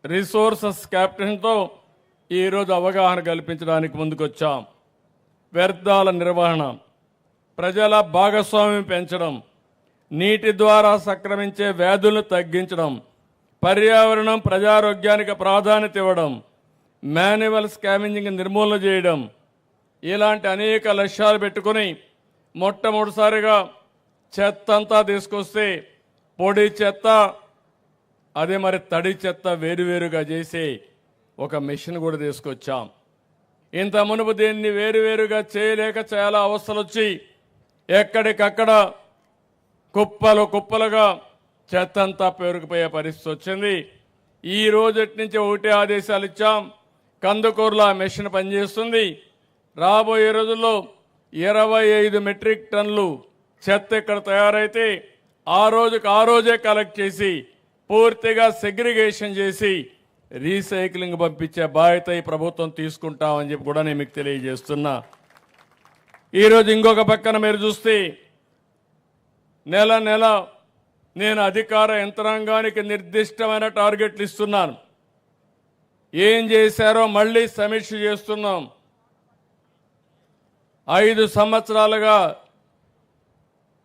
Resources క్యాప్టెన్తో ఈరోజు అవగాహన కల్పించడానికి ముందుకొచ్చాం. వ్యర్థాల నిర్వహణ, ప్రజల భాగస్వామ్యం పెంచడం, నీటి ద్వారా సంక్రమించే వ్యాధులను తగ్గించడం, పర్యావరణం ప్రజారోగ్యానికి ప్రాధాన్యత ఇవ్వడం, మాన్యువల్ స్కావెంజింగ్ నిర్మూలన చేయడం, ఇలాంటి అనేక లక్ష్యాలు పెట్టుకుని మొట్టమొదటిసారిగా చెత్త అంతా తీసుకొస్తే పొడి చెత్త అదే మరి తడి చెత్త వేరువేరుగా చేసి ఒక మెషిన్ కూడా తీసుకొచ్చాం. ఇంత మునుపు దీన్ని వేరువేరుగా చేయలేక చాలా అవస్థలు వచ్చి ఎక్కడికక్కడ కుప్పలు కుప్పలుగా చెత్త అంతా పేరుకుపోయే పరిస్థితి వచ్చింది. ఈ రోజటి నుంచి ఒకటే ఆదేశాలు ఇచ్చాం. కందుకూరులో ఆ మెషిన్ పనిచేస్తుంది. రాబోయే రోజుల్లో 25 మెట్రిక్ టన్నులు చెత్త ఇక్కడ తయారైతే ఆ రోజే కలెక్ట్ చేసి పూర్తిగా సెగ్రిగేషన్ చేసి రీసైక్లింగ్ పంపించే బాధ్యత ఈ ప్రభుత్వం తీసుకుంటామని చెప్పి కూడా నేను మీకు తెలియజేస్తున్నా. ఈరోజు ఇంకొక పక్కన మీరు చూస్తే నెల నెల నేను అధికార యంత్రాంగానికి నిర్దిష్టమైన టార్గెట్లు ఇస్తున్నాను. ఏం చేశారో మళ్ళీ సమీక్ష చేస్తున్నాం. 5 సంవత్సరాలుగా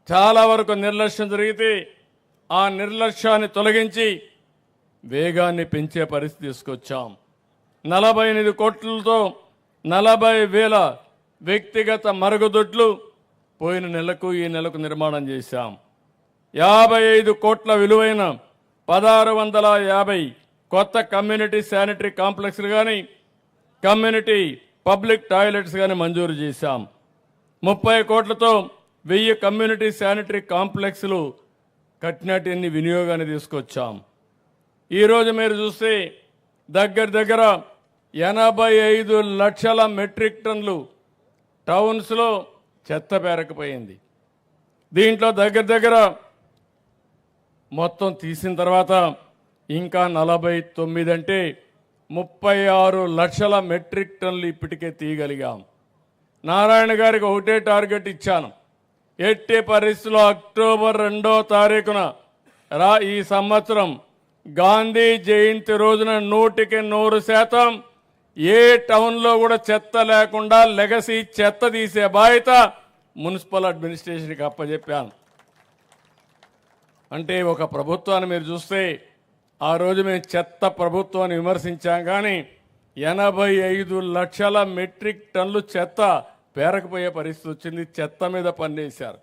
చాలా వరకు నిర్లక్ష్యం జరిగితే ఆ నిర్లక్ష్యాన్ని తొలగించి వేగాన్ని పెంచే పరిస్థితి తీసుకొచ్చాం. 48 కోట్లతో 40,000 వ్యక్తిగత మరుగుదొడ్లు పోయిన నెలకు ఈ నెలకు నిర్మాణం చేశాం. 55 కోట్ల విలువైన 1650 కొత్త కమ్యూనిటీ శానిటరీ కాంప్లెక్స్లు కానీ కమ్యూనిటీ పబ్లిక్ టాయిలెట్స్ కానీ మంజూరు చేశాం. 30 కోట్లతో 1000 కమ్యూనిటీ శానిటరీ కాంప్లెక్స్లు కట్టినటిని వినియోగాన్ని తీసుకొచ్చాం. ఈరోజు మీరు చూస్తే దగ్గర 85 లక్షల మెట్రిక్ టన్నులు టౌన్స్లో చెత్త పేరకపోయింది. దీంట్లో దగ్గర మొత్తం తీసిన తర్వాత ఇంకా 49 అంటే 36 లక్షల మెట్రిక్ టన్నులు ఇప్పటికే తీయగలిగాం. నారాయణ గారికి ఒకటే టార్గెట్ ఇచ్చాను. ఎట్టి పరిస్థితుల్లో అక్టోబర్ 2వ తారీఖున ఈ సంవత్సరం గాంధీ జయంతి రోజున 100% ఏ టౌన్లో కూడా చెత్త లేకుండా లెగసీ చెత్త తీసే బాధ్యత మున్సిపల్ అడ్మినిస్ట్రేషన్కి అప్పచెప్పాను. అంటే ఒక ప్రభుత్వాన్ని మీరు చూస్తే ఆ రోజు మేము చెత్త ప్రభుత్వాన్ని విమర్శించాం, కానీ 85 లక్షల మెట్రిక్ టన్నులు చెత్త పేరకపోయే పరిస్థితి వచ్చింది. చెత్త మీద పనిచేశారు.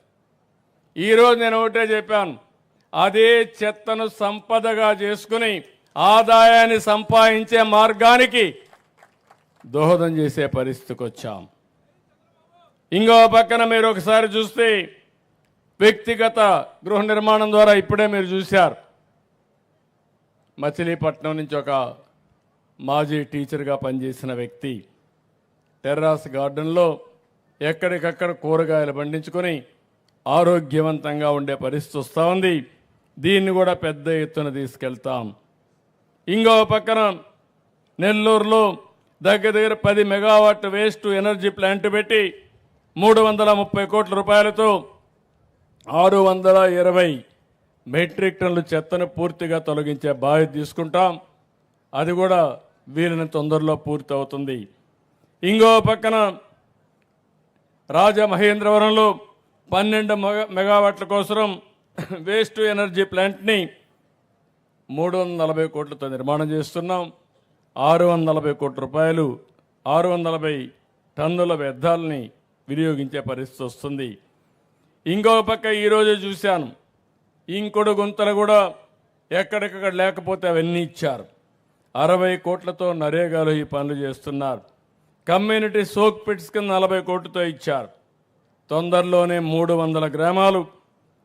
ఈరోజు నేను ఒకటే చెప్పాను, అదే చెత్తను సంపదగా చేసుకుని ఆదాయాన్ని సంపాదించే మార్గానికి దోహదం చేసే పరిస్థితికి వచ్చాం. ఇంకో పక్కన మీరు ఒకసారి చూస్తే వ్యక్తిగత గృహ నిర్మాణం ద్వారా ఇప్పుడే మీరు చూశారు, మచిలీపట్నం నుంచి ఒక మాజీ టీచర్గా పనిచేసిన వ్యక్తి టెర్రాస్ గార్డెన్లో ఎక్కడికక్కడ కూరగాయలు పండించుకొని ఆరోగ్యవంతంగా ఉండే పరిస్థితి వస్తూ ఉంది. దీన్ని కూడా పెద్ద ఎత్తున తీసుకెళ్తాం. ఇంకో పక్కన నెల్లూరులో దగ్గర 10 మెగావాట్ వేస్ట్ ఎనర్జీ ప్లాంట్ పెట్టి 330 కోట్ల రూపాయలతో 620 మెట్రిక్ టన్నుల చెత్తను పూర్తిగా తొలగించే బాధ్యత తీసుకుంటాం. అది కూడా వీలైన తొందరలో పూర్తి అవుతుంది. ఇంకో పక్కన రాజమహేంద్రవరంలో 12 మెగావాట్ల కోసం వేస్ట్ ఎనర్జీ ప్లాంట్ని 340 కోట్లతో నిర్మాణం చేస్తున్నాం. 640 కోట్ల రూపాయలు 640 టన్నుల వ్యర్థాలని వినియోగించే పరిస్థితి వస్తుంది. ఇంకో పక్క ఈరోజు చూశాను, ఇంకొడు గుంతలు కూడా ఎక్కడికక్కడ లేకపోతే అవన్నీ ఇచ్చారు. 60 కోట్లతో నరేగాలో ఈ పనులు చేస్తున్నారు. కమ్యూనిటీ సోక్ పిట్స్ కింద 40 కోట్లతో ఇచ్చారు. తొందరలోనే 300 గ్రామాలు